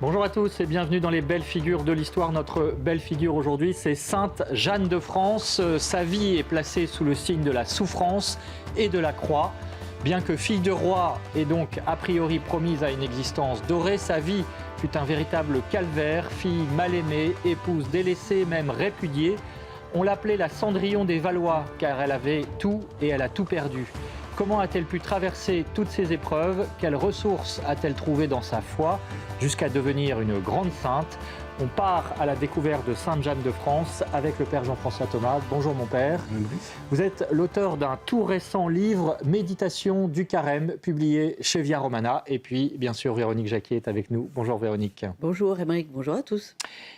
Bonjour à tous et bienvenue dans les belles figures de l'histoire. Notre belle figure aujourd'hui, c'est Sainte Jeanne de France. Sa vie est placée sous le signe de la souffrance et de la croix. Bien que fille de roi et donc a priori promise à une existence dorée, sa vie fut un véritable calvaire. Fille mal aimée, épouse délaissée, même répudiée. On l'appelait la Cendrillon des Valois car elle avait tout et elle a tout perdu. Comment a-t-elle pu traverser toutes ces épreuves? Quelles ressources a-t-elle trouvé dans sa foi jusqu'à devenir une grande sainte? On part à la découverte de Sainte Jeanne de France avec le Père Jean-François Thomas. Bonjour mon Père. Vous êtes l'auteur d'un tout récent livre, Méditation du Carême, publié chez Via Romana. Et puis, bien sûr, Véronique Jacquier est avec nous. Bonjour Véronique. Bonjour Émeric, bonjour à tous.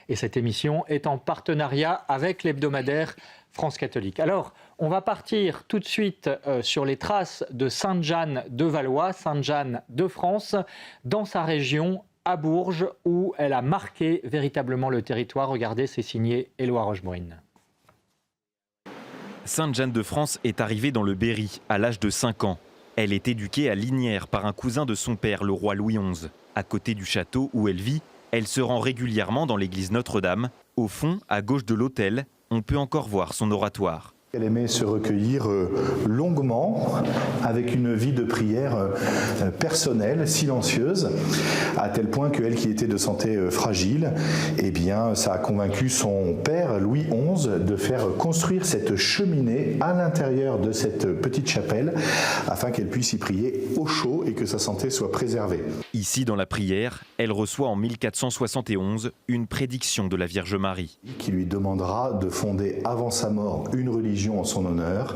Et cette émission est en partenariat avec l'hebdomadaire France catholique. Alors, on va partir tout de suite sur les traces de Sainte Jeanne de Valois, Sainte Jeanne de France, dans sa région, à Bourges, où elle a marqué véritablement le territoire. Regardez, c'est signé Éloi Rochebrune. Sainte Jeanne de France est arrivée dans le Berry à l'âge de 5 ans. Elle est éduquée à Lignières par un cousin de son père, le roi Louis XI. À côté du château où elle vit, elle se rend régulièrement dans l'église Notre-Dame. Au fond, à gauche de l'autel, on peut encore voir son oratoire. Elle aimait se recueillir longuement, avec une vie de prière personnelle, silencieuse, à tel point qu'elle, qui était de santé fragile, eh bien, ça a convaincu son père, Louis XI, de faire construire cette cheminée à l'intérieur de cette petite chapelle, afin qu'elle puisse y prier au chaud et que sa santé soit préservée. Ici, dans la prière, elle reçoit en 1471 une prédiction de la Vierge Marie. Qui lui demandera de fonder avant sa mort une religion en son honneur,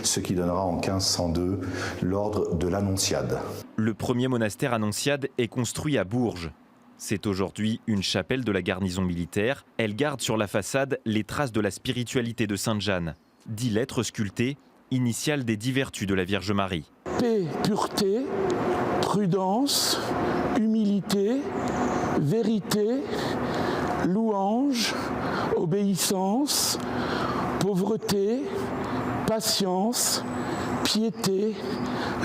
ce qui donnera en 1502 l'ordre de l'Annonciade. Le premier monastère Annonciade est construit à Bourges. C'est aujourd'hui une chapelle de la garnison militaire. Elle garde sur la façade les traces de la spiritualité de Sainte Jeanne. 10 lettres sculptées, initiales des 10 vertus de la Vierge Marie. Paix, pureté, prudence, humilité, vérité, louange, obéissance, pauvreté, patience, piété,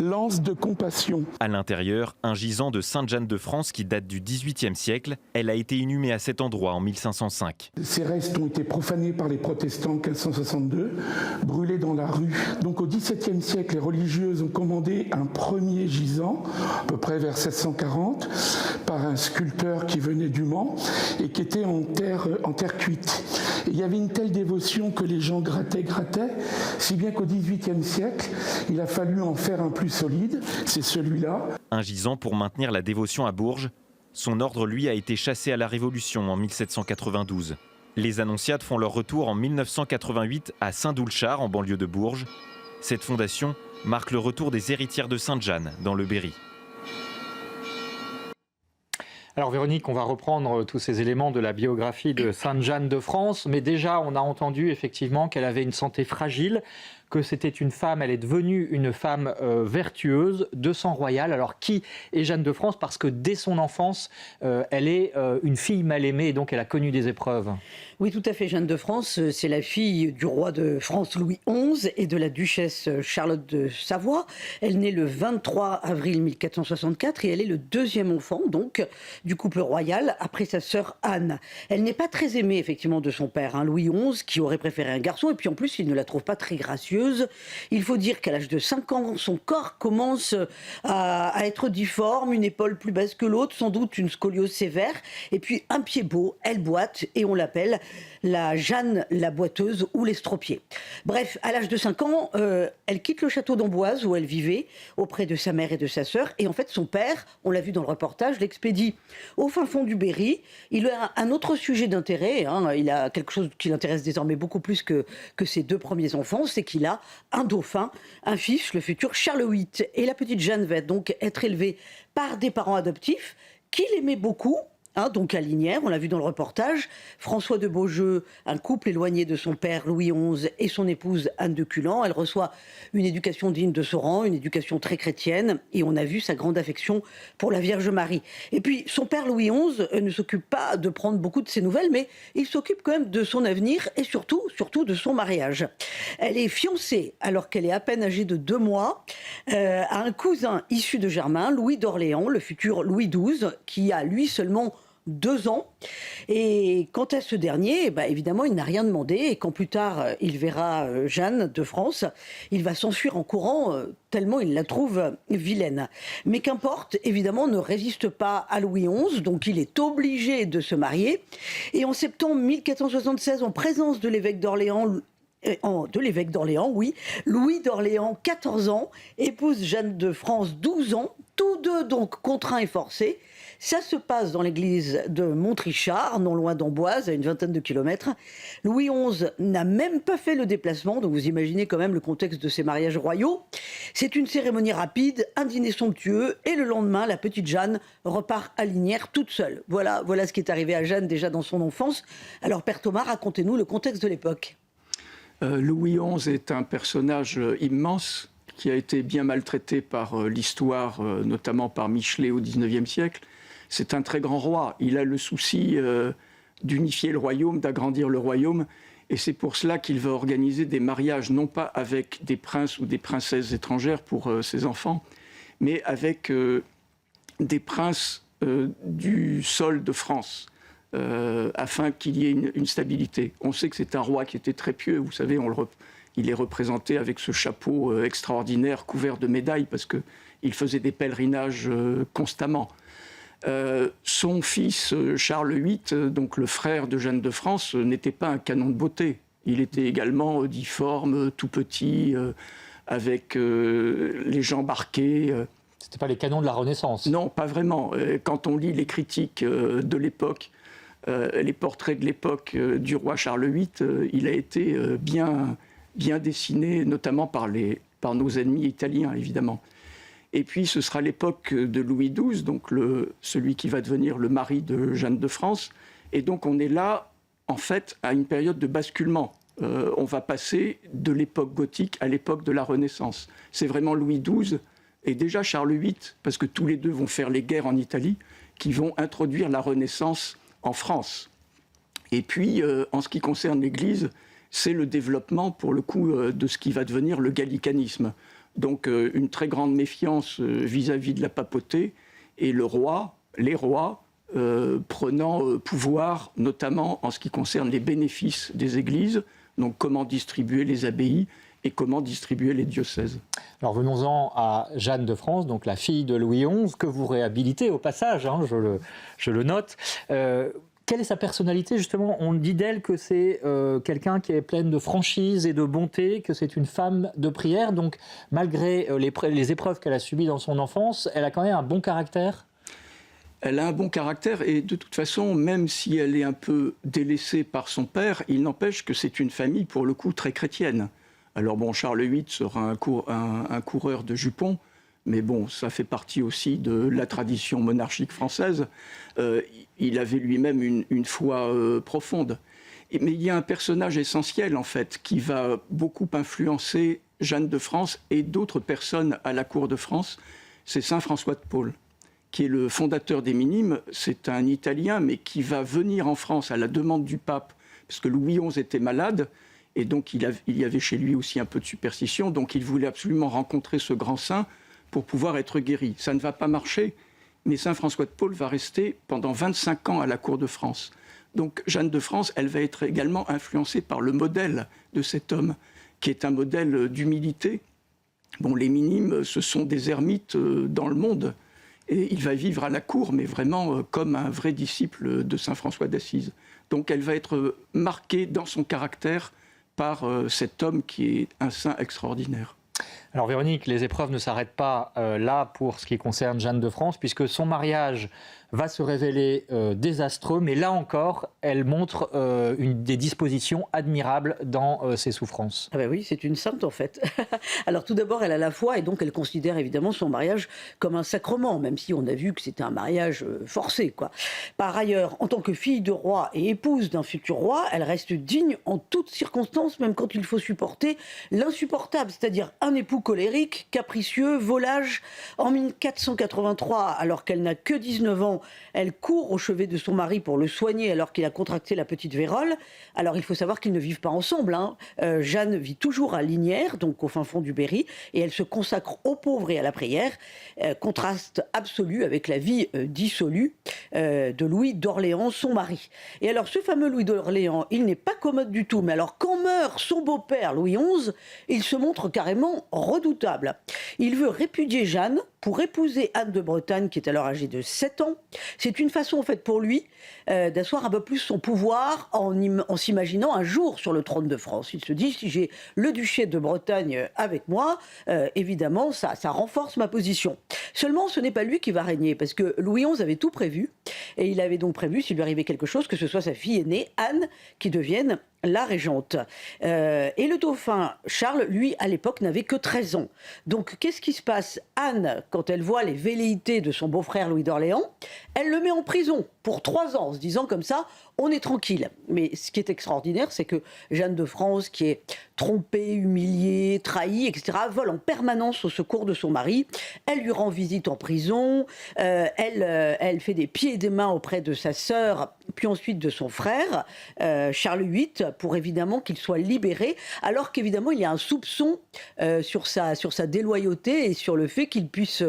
lance de compassion. À l'intérieur, un gisant de Sainte Jeanne de France qui date du XVIIIe siècle. Elle a été inhumée à cet endroit en 1505. Ces restes ont été profanés par les protestants en 1562, brûlés dans la rue. Donc au XVIIe siècle, les religieuses ont commandé un premier gisant, à peu près vers 740, par un sculpteur qui venait du Mans et qui était en terre cuite. Et il y avait une telle dévotion que les gens grattaient, si bien qu'au XVIIIe siècle, il a fallu en faire un plus solide, c'est celui-là. Un gisant pour maintenir la dévotion à Bourges. Son ordre, lui, a été chassé à la Révolution en 1792. Les Annonciades font leur retour en 1988 à Saint-Doulchard, en banlieue de Bourges. Cette fondation marque le retour des héritières de Sainte Jeanne dans le Berry. Alors Véronique, on va reprendre tous ces éléments de la biographie de Sainte Jeanne de France, mais déjà on a entendu effectivement qu'elle avait une santé fragile, que c'était une femme, elle est devenue une femme vertueuse, de sang royal. Alors qui est Jeanne de France? Parce que dès son enfance, elle est une fille mal aimée et donc elle a connu des épreuves. Oui, tout à fait. Jeanne de France, c'est la fille du roi de France Louis XI et de la duchesse Charlotte de Savoie. Elle naît le 23 avril 1464 et elle est le deuxième enfant donc du couple royal après sa sœur Anne. Elle n'est pas très aimée effectivement de son père, Louis XI, qui aurait préféré un garçon, et puis en plus il ne la trouve pas très gracieuse. Il faut dire qu'à l'âge de 5 ans, son corps commence à être difforme, une épaule plus basse que l'autre, sans doute une scoliose sévère, et puis un pied beau, elle boite, et on l'appelle la Jeanne la boiteuse ou l'estropié. Bref, à l'âge de 5 ans, elle quitte le château d'Amboise où elle vivait, auprès de sa mère et de sa sœur, et en fait son père, on l'a vu dans le reportage, l'expédie au fin fond du Berry. Il a un autre sujet d'intérêt, il a quelque chose qui l'intéresse désormais beaucoup plus que ses 2 premiers enfants, c'est qu'il a un dauphin, un fils, le futur Charles VIII. Et la petite Jeanne va donc être élevée par des parents adoptifs qui l'aimaient beaucoup, donc à Lignières, on l'a vu dans le reportage. François de Beaujeu, un couple éloigné de son père Louis XI et son épouse Anne de Culan. Elle reçoit une éducation digne de son rang, une éducation très chrétienne, et on a vu sa grande affection pour la Vierge Marie. Et puis son père Louis XI ne s'occupe pas de prendre beaucoup de ses nouvelles, mais il s'occupe quand même de son avenir et surtout de son mariage. Elle est fiancée, alors qu'elle est à peine âgée de 2 mois, à un cousin issu de Germain, Louis d'Orléans, le futur Louis XII, qui a lui seulement 2 ans. Et quant à ce dernier, évidemment, il n'a rien demandé. Et quand plus tard, il verra Jeanne de France, il va s'enfuir en courant, tellement il la trouve vilaine. Mais qu'importe, évidemment, ne résiste pas à Louis XI, donc il est obligé de se marier. Et en septembre 1476, en présence de l'évêque d'Orléans, oui, Louis d'Orléans, 14 ans, épouse Jeanne de France, 12 ans, tous deux donc contraints et forcés. Ça se passe dans l'église de Montrichard, non loin d'Amboise, à une vingtaine de kilomètres. Louis XI n'a même pas fait le déplacement, donc vous imaginez quand même le contexte de ces mariages royaux. C'est une cérémonie rapide, un dîner somptueux, et le lendemain, la petite Jeanne repart à Lignières toute seule. Voilà ce qui est arrivé à Jeanne déjà dans son enfance. Alors Père Thomas, racontez-nous le contexte de l'époque. Louis XI est un personnage immense qui a été bien maltraité par l'histoire, notamment par Michelet au XIXe siècle. C'est un très grand roi. Il a le souci d'unifier le royaume, d'agrandir le royaume. Et c'est pour cela qu'il va organiser des mariages, non pas avec des princes ou des princesses étrangères pour ses enfants, mais avec des princes du sol de France, afin qu'il y ait une stabilité. On sait que c'est un roi qui était très pieux. Vous savez, il est représenté avec ce chapeau extraordinaire couvert de médailles parce qu'il faisait des pèlerinages constamment. Son fils Charles VIII, donc le frère de Jeanne de France, n'était pas un canon de beauté. Il était également difforme, tout petit, avec les jambes arquées. C'était pas les canons de la Renaissance. Non, pas vraiment. Quand on lit les critiques de l'époque, les portraits de l'époque du roi Charles VIII, il a été bien dessiné, notamment par nos ennemis italiens, évidemment. Et puis, ce sera l'époque de Louis XII, donc celui qui va devenir le mari de Jeanne de France. Et donc, on est là, en fait, à une période de basculement. On va passer de l'époque gothique à l'époque de la Renaissance. C'est vraiment Louis XII et déjà Charles VIII, parce que tous les deux vont faire les guerres en Italie, qui vont introduire la Renaissance en France. Et puis, en ce qui concerne l'Église, c'est le développement, pour le coup, de ce qui va devenir le gallicanisme. Donc une très grande méfiance vis-à-vis de la papauté et les rois prenant pouvoir, notamment en ce qui concerne les bénéfices des églises, donc comment distribuer les abbayes et comment distribuer les diocèses. Alors venons-en à Jeanne de France, donc la fille de Louis XI, que vous réhabilitez au passage, hein, je le note. Quelle est sa personnalité, justement? On dit d'elle que c'est quelqu'un qui est pleine de franchise et de bonté, que c'est une femme de prière. Donc, malgré les épreuves qu'elle a subies dans son enfance, elle a quand même un bon caractère. Elle a un bon caractère et de toute façon, même si elle est un peu délaissée par son père, il n'empêche que c'est une famille, pour le coup, très chrétienne. Alors bon, Charles VIII sera un coureur de jupons, mais bon, ça fait partie aussi de la tradition monarchique française. Il avait lui-même une foi profonde. Mais il y a un personnage essentiel, en fait, qui va beaucoup influencer Jeanne de France et d'autres personnes à la cour de France. C'est saint François de Paule, qui est le fondateur des Minimes. C'est un Italien, mais qui va venir en France à la demande du pape, parce que Louis XI était malade, et donc il y avait chez lui aussi un peu de superstition, donc il voulait absolument rencontrer ce grand saint pour pouvoir être guéri. Ça ne va pas marcher, mais saint François de Paule va rester pendant 25 ans à la cour de France. Donc Jeanne de France, elle va être également influencée par le modèle de cet homme, qui est un modèle d'humilité. Bon, les Minimes, ce sont des ermites dans le monde, et il va vivre à la cour, mais vraiment comme un vrai disciple de saint François d'Assise. Donc elle va être marquée dans son caractère par cet homme qui est un saint extraordinaire. Alors Véronique, les épreuves ne s'arrêtent pas là pour ce qui concerne Jeanne de France, puisque son mariage va se révéler désastreux, mais là encore, elle montre des dispositions admirables dans ses souffrances. Ah ben oui, c'est une sainte en fait. Alors tout d'abord, elle a la foi et donc elle considère évidemment son mariage comme un sacrement, même si on a vu que c'était un mariage forcé, quoi. Par ailleurs, en tant que fille de roi et épouse d'un futur roi, elle reste digne en toutes circonstances, même quand il faut supporter l'insupportable, c'est-à-dire un époux colérique, capricieux, volage. En 1483, alors qu'elle n'a que 19 ans, évidemment, elle court au chevet de son mari pour le soigner alors qu'il a contracté la petite vérole. Alors il faut savoir qu'ils ne vivent pas ensemble. Jeanne vit toujours à Lignières, donc au fin fond du Berry, et elle se consacre aux pauvres et à la prière. Contraste absolu avec la vie dissolue de Louis d'Orléans, son mari. Et alors ce fameux Louis d'Orléans, il n'est pas commode du tout, mais alors quand meurt son beau-père Louis XI, il se montre carrément redoutable. Il veut répudier Jeanne pour épouser Anne de Bretagne, qui est alors âgée de 7 ans. C'est une façon, en fait, pour lui, d'asseoir un peu plus son pouvoir en s'imaginant un jour sur le trône de France. Il se dit, si j'ai le duché de Bretagne avec moi, évidemment, ça renforce ma position. Seulement, ce n'est pas lui qui va régner, parce que Louis XI avait tout prévu, et il avait donc prévu, s'il lui arrivait quelque chose, que ce soit sa fille aînée, Anne, qui devienne la régente. Et le dauphin Charles, lui, à l'époque, n'avait que 13 ans. Donc, qu'est-ce qui se passe? Anne, quand elle voit les velléités de son beau-frère Louis d'Orléans, elle le met en prison pour 3 ans, en se disant comme ça, on est tranquille. Mais ce qui est extraordinaire, c'est que Jeanne de France, qui est trompée, humiliée, trahie, etc., vole en permanence au secours de son mari. Elle lui rend visite en prison, elle fait des pieds et des mains auprès de sa sœur, puis ensuite de son frère, Charles VIII, pour évidemment qu'il soit libéré, alors qu'évidemment il y a un soupçon sur sa déloyauté et sur le fait qu'il puisse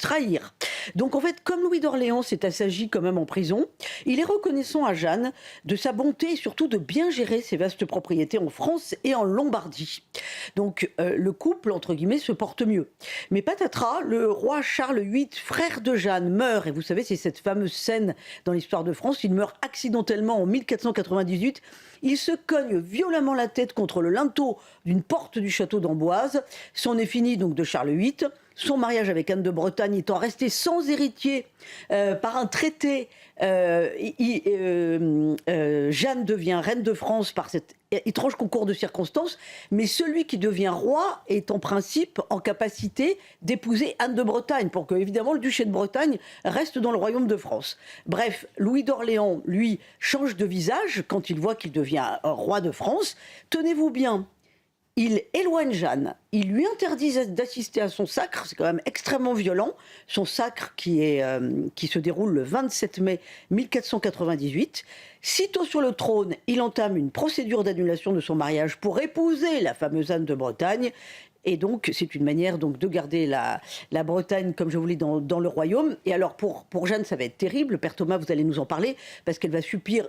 trahir. Donc en fait, comme Louis d'Orléans s'est assagi quand même en prison, il est reconnaissant à Jeanne de sa bonté et surtout de bien gérer ses vastes propriétés en France et en Lombardie. Donc le couple, entre guillemets, se porte mieux. Mais patatras, le roi Charles VIII, frère de Jeanne, meurt, et vous savez, c'est cette fameuse scène dans l'histoire de France, il meurt accidentellement en 1498. Il se cogne violemment la tête contre le linteau d'une porte du château d'Amboise. C'en est fini donc de Charles VIII. Son mariage avec Anne de Bretagne étant resté sans héritier par un traité, Jeanne devient reine de France par cet étrange concours de circonstances, mais celui qui devient roi est en principe en capacité d'épouser Anne de Bretagne, pour que évidemment le duché de Bretagne reste dans le royaume de France. Bref, Louis d'Orléans, lui, change de visage quand il voit qu'il devient roi de France. Tenez-vous bien, il éloigne Jeanne, il lui interdit d'assister à son sacre, c'est quand même extrêmement violent, son sacre qui se déroule le 27 mai 1498. Sitôt sur le trône, il entame une procédure d'annulation de son mariage pour épouser la fameuse Anne de Bretagne. Et donc, c'est une manière donc, de garder la Bretagne, comme je vous l'ai dit, dans le royaume. Et alors, pour Jeanne, ça va être terrible. Père Thomas, vous allez nous en parler, parce qu'elle va subir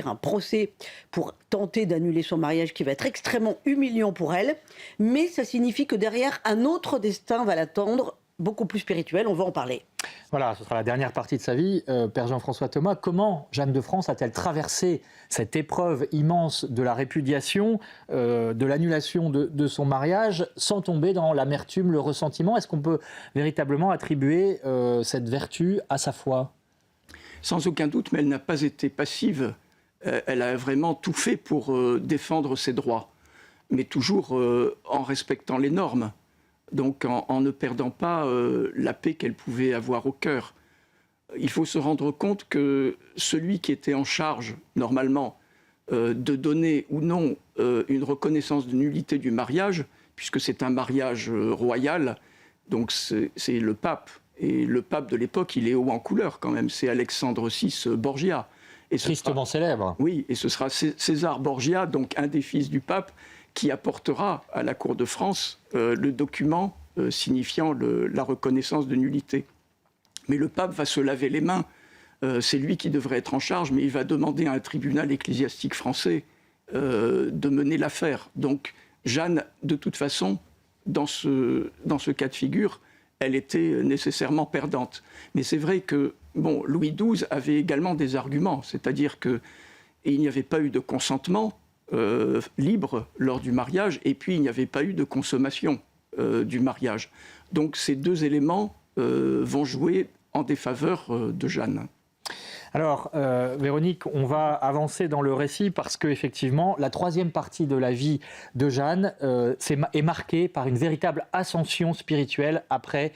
un procès pour tenter d'annuler son mariage qui va être extrêmement humiliant pour elle. Mais ça signifie que derrière, un autre destin va l'attendre, beaucoup plus spirituel. On va en parler. Voilà, ce sera la dernière partie de sa vie. Père Jean-François Thomas, comment Jeanne de France a-t-elle traversé cette épreuve immense de la répudiation, de l'annulation de son mariage, sans tomber dans l'amertume, le ressentiment? Est-ce qu'on peut véritablement attribuer cette vertu à sa foi? Sans aucun doute, mais elle n'a pas été passive. Elle a vraiment tout fait pour défendre ses droits, mais toujours en respectant les normes. Donc en ne perdant pas la paix qu'elle pouvait avoir au cœur. Il faut se rendre compte que celui qui était en charge, normalement, de donner ou non une reconnaissance de nullité du mariage, puisque c'est un mariage royal, donc c'est le pape. Et le pape de l'époque, il est haut en couleur quand même, c'est Alexandre VI Borgia. Tristement célèbre. Oui, et ce sera César Borgia, donc un des fils du pape, qui apportera à la cour de France le document signifiant la reconnaissance de nullité. Mais le pape va se laver les mains, c'est lui qui devrait être en charge, mais il va demander à un tribunal ecclésiastique français de mener l'affaire. Donc Jeanne, de toute façon, dans ce cas de figure, elle était nécessairement perdante. Mais c'est vrai que Louis XII avait également des arguments, c'est-à-dire qu'il n'y avait pas eu de consentement libre lors du mariage, et puis il n'y avait pas eu de consommation du mariage. Donc ces deux éléments vont jouer en défaveur de Jeanne. Alors, Véronique, on va avancer dans le récit parce qu'effectivement, la troisième partie de la vie de Jeanne est marquée par une véritable ascension spirituelle après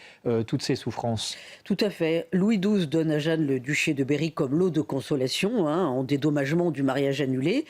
toutes ces souffrances. Tout à fait. Louis XII donne à Jeanne le duché de Berry comme lot de consolation, en dédommagement du mariage annulé.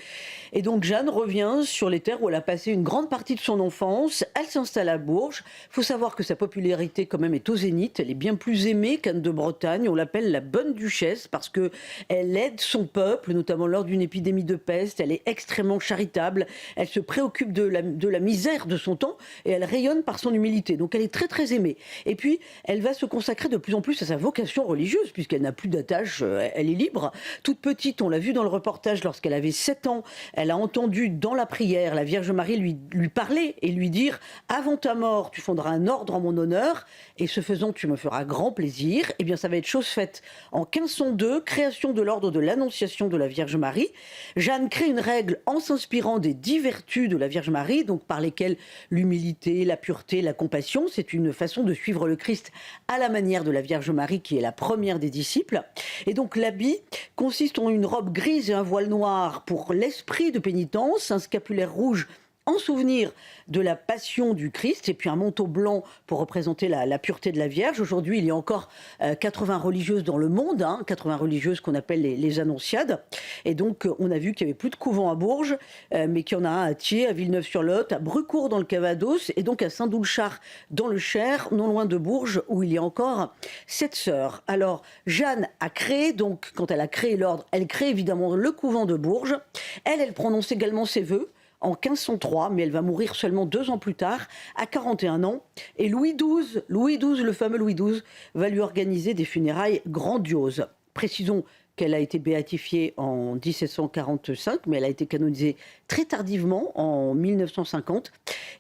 Et donc Jeanne revient sur les terres où elle a passé une grande partie de son enfance. Elle s'installe à Bourges. Il faut savoir que sa popularité quand même est au zénith. Elle est bien plus aimée qu'Anne de Bretagne. On l'appelle la bonne duchesse parce qu'elle aide son peuple, notamment lors d'une épidémie de peste. Elle est extrêmement charitable. Elle se préoccupe de la misère de son temps et elle rayonne par son humilité. Donc elle est très très aimée. Et puis elle va se consacrer de plus en plus à sa vocation religieuse puisqu'elle n'a plus d'attache, elle est libre. Toute petite, on l'a vu dans le reportage, lorsqu'elle avait 7 ans, elle a entendu dans la prière la Vierge Marie lui parler et lui dire « Avant ta mort, tu fonderas un ordre en mon honneur et ce faisant, tu me feras grand plaisir. » Eh bien, ça va être chose faite. En 1502, création de l'ordre de l'Annonciation de la Vierge Marie. Jeanne crée une règle en s'inspirant des 10 vertus de la Vierge Marie, donc par lesquelles l'humilité, la pureté, la compassion, c'est une façon de suivre le Christ à la manière de la Vierge Marie qui est la première des disciples. Et donc l'habit consiste en une robe grise et un voile noir pour l'esprit de pénitence, un scapulaire rouge en souvenir de la passion du Christ, et puis un manteau blanc pour représenter la pureté de la Vierge. Aujourd'hui, il y a encore 80 religieuses dans le monde, 80 religieuses qu'on appelle les Annonciades. Et donc, on a vu qu'il n'y avait plus de couvent à Bourges, mais qu'il y en a un à Thiers, à Villeneuve-sur-Lot, à Brucourt dans le Calvados, et donc à Saint-Doulchard dans le Cher, non loin de Bourges, où il y a encore 7 sœurs. Alors, Jeanne a créé, donc, quand elle a créé l'ordre, elle crée évidemment le couvent de Bourges. Elle prononce également ses vœux en 1503, mais elle va mourir seulement 2 ans plus tard, à 41 ans. Et Louis XII, le fameux Louis XII, va lui organiser des funérailles grandioses. Précisons qu'elle a été béatifiée en 1745, mais elle a été canonisée très tardivement, en 1950.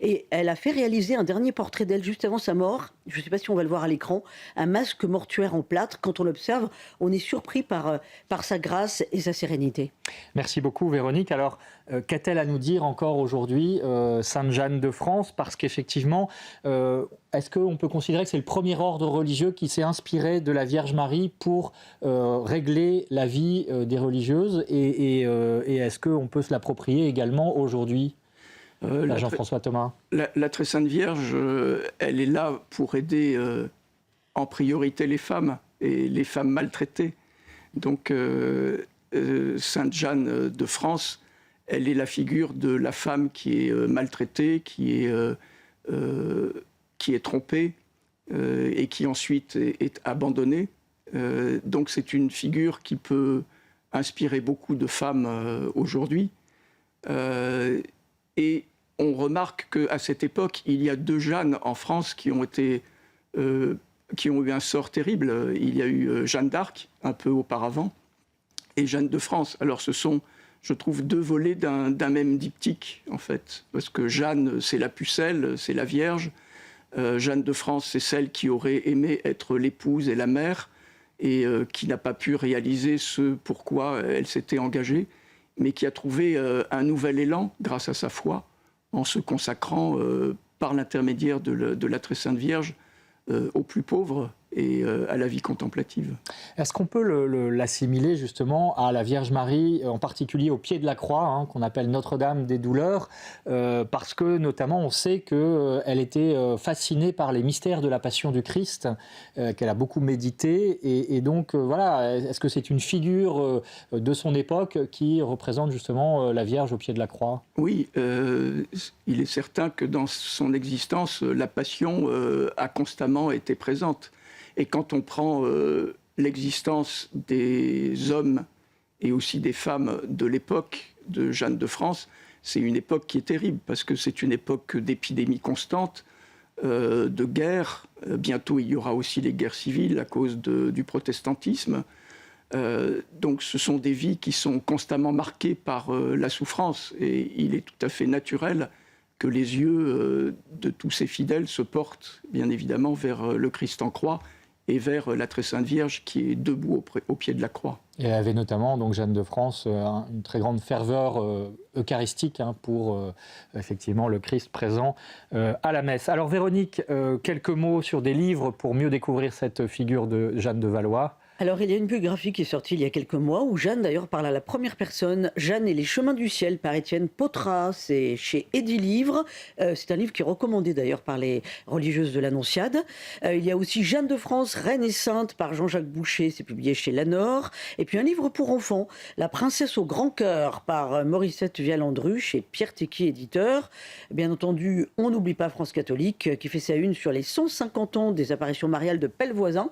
Et elle a fait réaliser un dernier portrait d'elle juste avant sa mort. Je ne sais pas si on va le voir à l'écran. Un masque mortuaire en plâtre. Quand on l'observe, on est surpris par sa grâce et sa sérénité. Merci beaucoup, Véronique. Alors, qu'a-t-elle à nous dire encore aujourd'hui, Sainte Jeanne de France? Parce qu'effectivement, est-ce qu'on peut considérer que c'est le premier ordre religieux qui s'est inspiré de la Vierge Marie pour régler la vie des religieuses et est-ce qu'on peut se l'approprier également aujourd'hui, Jean-François Thomas? La Très Sainte Vierge, elle est là pour aider en priorité les femmes et les femmes maltraitées. Donc, Sainte Jeanne de France, elle est la figure de la femme qui est maltraitée, qui est trompée et qui ensuite est abandonnée. Donc c'est une figure qui peut inspirer beaucoup de femmes aujourd'hui. Et on remarque qu'à cette époque, il y a 2 Jeannes en France qui ont eu un sort terrible. Il y a eu Jeanne d'Arc, un peu auparavant, et Jeanne de France. Alors ce sont, je trouve, 2 volets d'un même diptyque, en fait. Parce que Jeanne, c'est la pucelle, c'est la Vierge. Jeanne de France, c'est celle qui aurait aimé être l'épouse et la mère, et qui n'a pas pu réaliser ce pourquoi elle s'était engagée, mais qui a trouvé un nouvel élan grâce à sa foi, en se consacrant par l'intermédiaire de la Très Sainte Vierge aux plus pauvres et à la vie contemplative. Est-ce qu'on peut l'assimiler justement à la Vierge Marie, en particulier au pied de la croix, qu'on appelle Notre-Dame des douleurs, parce que notamment on sait qu'elle était fascinée par les mystères de la Passion du Christ, qu'elle a beaucoup médité, et donc voilà, est-ce que c'est une figure de son époque qui représente justement la Vierge au pied de la croix? Oui, il est certain que dans son existence, la Passion a constamment été présente. Et quand on prend l'existence des hommes et aussi des femmes de l'époque de Jeanne de France, c'est une époque qui est terrible, parce que c'est une époque d'épidémies constantes, de guerres. Bientôt, il y aura aussi les guerres civiles à cause du protestantisme. Donc ce sont des vies qui sont constamment marquées par la souffrance. Et il est tout à fait naturel que les yeux de tous ces fidèles se portent, bien évidemment, vers le Christ en croix, et vers la Très Sainte Vierge qui est debout au pied de la croix. Et elle avait notamment, donc Jeanne de France, une très grande ferveur eucharistique pour effectivement le Christ présent à la messe. Alors Véronique, quelques mots sur des livres pour mieux découvrir cette figure de Jeanne de Valois. Alors, il y a une biographie qui est sortie il y a quelques mois où Jeanne, d'ailleurs, parle à la première personne. Jeanne et les chemins du ciel par Étienne Pautras, c'est chez Édilivre. C'est un livre qui est recommandé d'ailleurs par les religieuses de l'Annonciade. Il y a aussi Jeanne de France, Reine et Sainte par Jean-Jacques Boucher, c'est publié chez Lanor. Et puis un livre pour enfants, La princesse au grand cœur par Morissette Vialandru chez Pierre Tecky, éditeur. Bien entendu, on n'oublie pas France catholique qui fait sa une sur les 150 ans des apparitions mariales de Pellevoisin.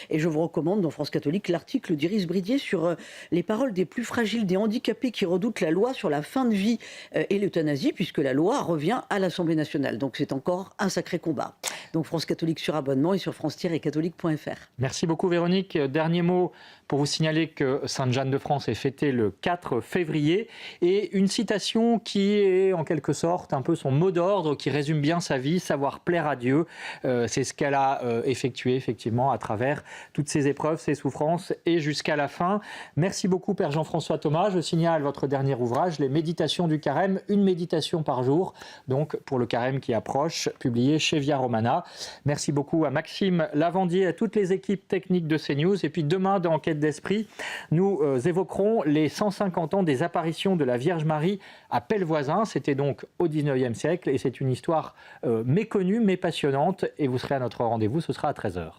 Et je vous recommande dans France catholique l'article d'Iris Bridier sur les paroles des plus fragiles, des handicapés qui redoutent la loi sur la fin de vie et l'euthanasie, puisque la loi revient à l'Assemblée nationale. Donc c'est encore un sacré combat. Donc France catholique sur abonnement et sur france-catholique.fr. Merci beaucoup Véronique. Dernier mot pour vous signaler que Sainte Jeanne de France est fêtée le 4 février et une citation qui est en quelque sorte un peu son mot d'ordre, qui résume bien sa vie, savoir plaire à Dieu. C'est ce qu'elle a effectué effectivement à travers toutes ces épreuves, ces souffrances et jusqu'à la fin. Merci beaucoup Père Jean-François Thomas. Je signale votre dernier ouvrage, Les Méditations du Carême, une méditation par jour, donc pour le Carême qui approche, publié chez Via Romana. Merci beaucoup à Maxime Lavandier, à toutes les équipes techniques de CNews. Et puis demain, dans Enquête d'Esprit, nous évoquerons les 150 ans des apparitions de la Vierge Marie à Pellevoisin. C'était donc au 19e siècle et c'est une histoire méconnue mais passionnante. Et vous serez à notre rendez-vous, ce sera à 13h.